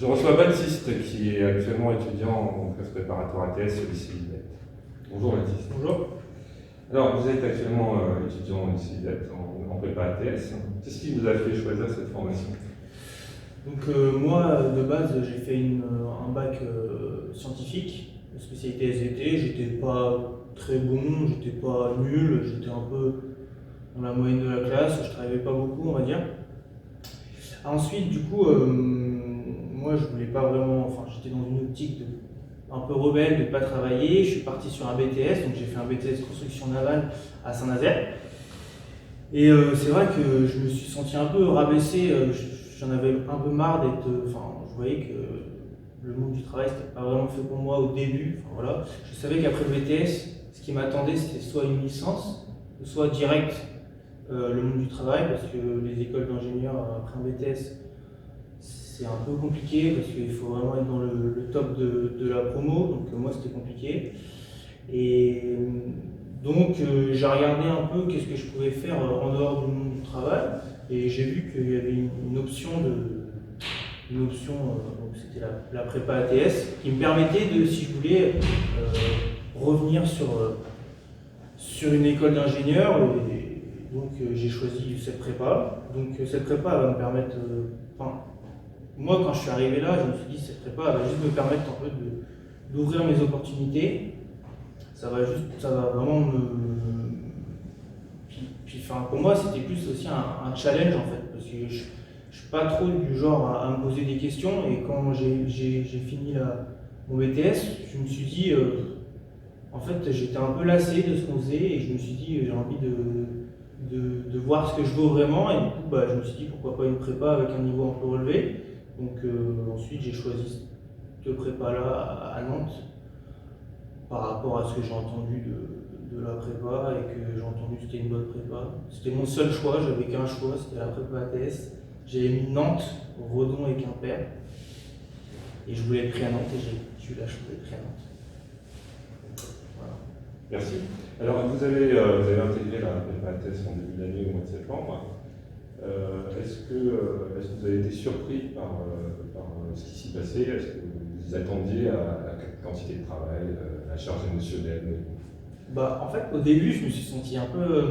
Je reçois Baptiste qui est actuellement étudiant en classe préparatoire ATS au lycée Villette. Bonjour Baptiste. Bonjour. Alors vous êtes actuellement étudiant au lycée Villette en prépa ATS. Qu'est-ce qui vous a fait choisir cette formation? Donc moi de base j'ai fait un bac scientifique, spécialité SVT. J'étais pas très bon, j'étais pas nul, j'étais un peu dans la moyenne de la classe, je travaillais pas beaucoup on va dire. Ensuite du coup moi je voulais pas vraiment, enfin j'étais dans une optique un peu rebelle de ne pas travailler. Je suis parti sur un BTS, donc j'ai fait un BTS construction navale à Saint-Nazaire. Et c'est vrai que je me suis senti un peu rabaissé, j'en avais un peu marre d'être. Enfin, je voyais que le monde du travail c'était pas vraiment fait pour moi au début. Enfin, voilà. Je savais qu'après le BTS, ce qui m'attendait c'était soit une licence, soit direct le monde du travail, parce que les écoles d'ingénieurs après un BTS c'est un peu compliqué parce qu'il faut vraiment être dans le top de la promo, donc moi c'était compliqué. Et donc j'ai regardé un peu qu'est-ce que je pouvais faire en dehors du monde du travail, et j'ai vu qu'il y avait une option, donc c'était la prépa ATS, qui me permettait de, si je voulais, revenir sur une école d'ingénieur. Et donc j'ai choisi cette prépa. Donc cette prépa va me permettre, moi quand je suis arrivé là, je me suis dit cette prépa va juste me permettre un peu d'ouvrir mes opportunités. Ça va vraiment me. Pour moi, c'était plus aussi un challenge en fait, parce que je suis pas trop du genre à me poser des questions, et quand j'ai fini mon BTS, je me suis dit, en fait, j'étais un peu lassé de ce qu'on faisait, et je me suis dit, j'ai envie de voir ce que je vaux vraiment, et du coup, je me suis dit, pourquoi pas une prépa avec un niveau un peu relevé. Donc ensuite, j'ai choisi cette prépa-là à Nantes, par rapport à ce que j'ai entendu de la prépa, et que j'ai entendu que c'était une bonne prépa. C'était mon seul choix, j'avais qu'un choix, c'était la prépa ATS. J'avais mis Nantes, Redon et Quimper, et je voulais être pris à Nantes, et j'ai eu la chance d'être pris à Nantes. Voilà. Merci. Alors vous avez intégré la prépa ATS en début d'année au mois de septembre. Est-ce que vous avez été surpris par ce qui s'y passait? Est-ce que vous attendiez à la quantité de travail, la charge émotionnelle? En fait, au début, je me suis senti un peu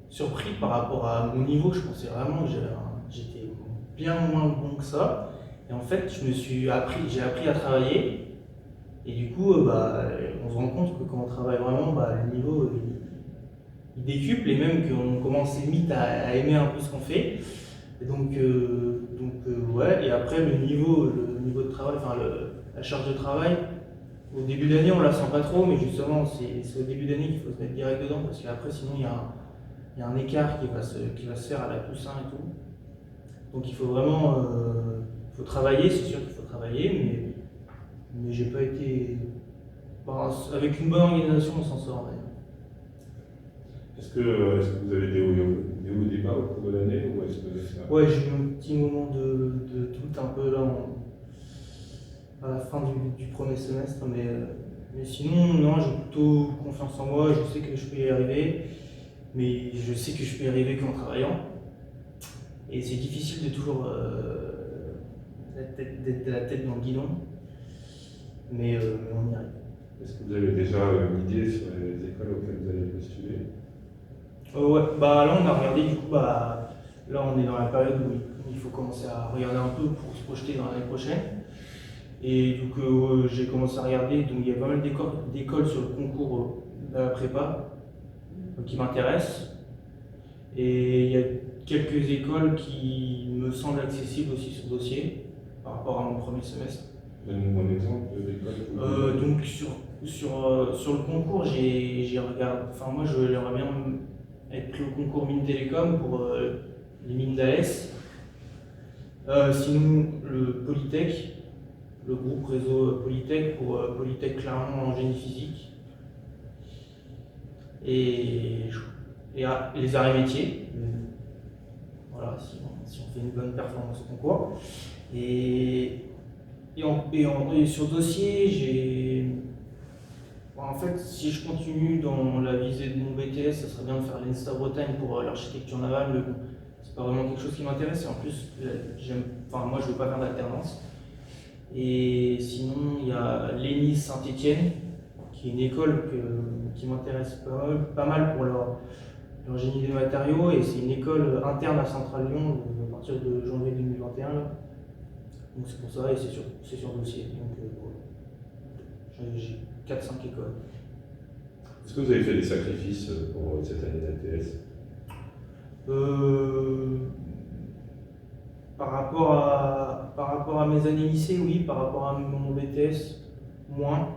surpris par rapport à mon niveau. Je pensais vraiment que j'étais bien moins bon que ça. Et en fait, j'ai appris à travailler. Et du coup, on se rend compte que quand on travaille vraiment, le niveau il décuple, et même qu'on commence limite à aimer un peu ce qu'on fait. Et donc ouais. Et après, le niveau de travail, la charge de travail, au début d'année, on la sent pas trop, mais justement, c'est au début d'année qu'il faut se mettre direct dedans, parce qu'après, sinon, il y a un écart qui va se faire à la Toussaint et tout. Donc il faut vraiment faut travailler, c'est sûr qu'il faut travailler, mais j'ai pas été. Avec une bonne organisation, on s'en sort. Est-ce que vous avez des hauts et des bas au cours de l'année, ou est-ce que Ouais, j'ai eu un petit moment de doute un peu là à la fin du premier semestre, mais sinon, non, j'ai plutôt confiance en moi, je sais que je peux y arriver, mais je sais que je peux y arriver qu'en travaillant. Et c'est difficile de toujours d'être la tête dans le guidon, mais on y arrive. est-ce que vous avez déjà une idée sur les écoles auxquelles vous allez postuler? Ouais, là on a regardé, du coup, là on est dans la période où il faut commencer à regarder un peu pour se projeter dans l'année prochaine. Et donc j'ai commencé à regarder, donc il y a pas mal d'écoles sur le concours de la prépa qui m'intéressent. Et il y a quelques écoles qui me semblent accessibles aussi sur dossier par rapport à mon premier semestre. Donnez-moi un exemple d'école. Donc sur le concours, j'ai regardé, moi j'aimerais bien être pris au concours Mines Télécom pour les mines d'Alès. Sinon le Polytech, le groupe réseau Polytech, pour Polytech Clermont en génie physique. Et les arts et métiers. Voilà, si on fait une bonne performance au concours. Et sur dossier, en fait, si je continue dans la visée de mon BTS, ça serait bien de faire l'ENSTA Bretagne pour l'architecture navale, mais bon, c'est pas vraiment quelque chose qui m'intéresse. Et en plus, moi, je veux pas faire d'alternance. Et sinon, il y a l'ENIS Saint-Étienne, qui est une école qui m'intéresse pas mal pour leur génie des matériaux. Et c'est une école interne à Centrale Lyon à partir de janvier 2021. Là. Donc c'est pour ça, et c'est sur dossier. Donc voilà. J'ai 4-5 écoles. Est-ce que vous avez fait des sacrifices pour cette année d'ATS? Par rapport à mes années lycée, oui. Par rapport à mon BTS, moins.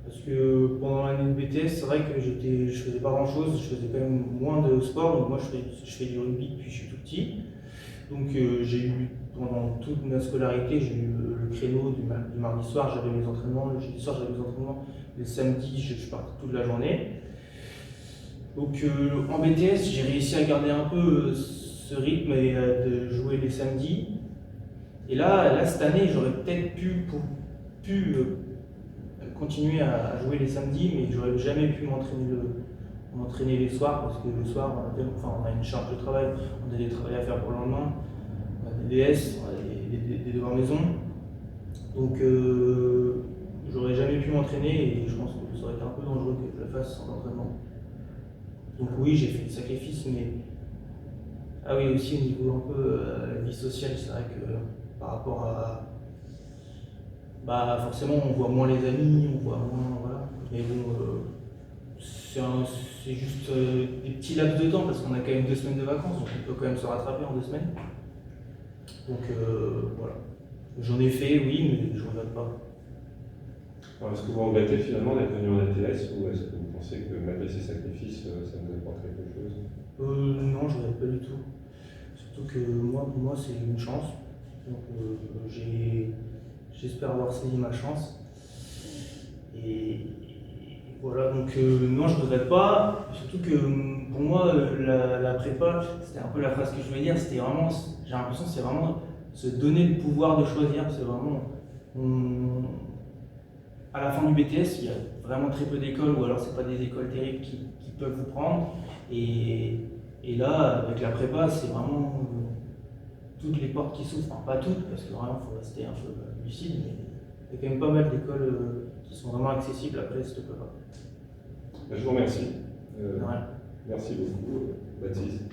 Parce que pendant l'année de BTS, c'est vrai que je faisais pas grand chose, je faisais quand même moins de sport. Donc moi, je fais du rugby depuis que je suis tout petit. Donc j'ai eu, pendant toute ma scolarité, j'ai eu le créneau du mardi soir, j'avais mes entraînements, le jeudi soir, j'avais mes entraînements, le samedi, je partais toute la journée. Donc en BTS, j'ai réussi à garder un peu ce rythme et de jouer les samedis. Et là cette année, j'aurais peut-être pu continuer à jouer les samedis, mais j'aurais jamais pu m'entraîner les soirs parce que le soir, on a une charge de travail, on a des travaux à faire pour le lendemain, on a des DS, on a des devoirs maison. Donc j'aurais jamais pu m'entraîner et je pense que ça aurait été un peu dangereux que je le fasse sans entraînement. Donc oui, j'ai fait des sacrifices, mais ah oui, aussi au niveau un peu la vie sociale, c'est vrai que par rapport à forcément on voit moins les amis, on voit moins, voilà. Mais bon, c'est juste des petits laps de temps parce qu'on a quand même 2 semaines de vacances, donc on peut quand même se rattraper en 2 semaines. Donc voilà. J'en ai fait, oui, mais je ne regrette pas. Alors, est-ce que vous regrettez finalement d'être venu en ATS ou est-ce que vous pensez que malgré ces sacrifices, ça vous apporte quelque chose? Non, je ne regrette pas du tout. Surtout que pour moi, c'est une chance. Donc j'espère avoir saisi ma chance. Et voilà, donc non, je ne regrette pas. Surtout que pour moi, la prépa, c'était un peu la phrase que je voulais dire, c'était vraiment, j'ai l'impression que c'est vraiment se donner le pouvoir de choisir. C'est vraiment, à la fin du BTS, il y a vraiment très peu d'écoles, ou alors c'est pas des écoles terribles qui peuvent vous prendre. Et là, avec la prépa, c'est vraiment toutes les portes qui s'ouvrent. Enfin, pas toutes, parce que vraiment, il faut rester un peu lucide, mais il y a quand même pas mal d'écoles qui sont vraiment accessibles après cette école-là. Je vous remercie. De rien. Merci beaucoup, Baptiste.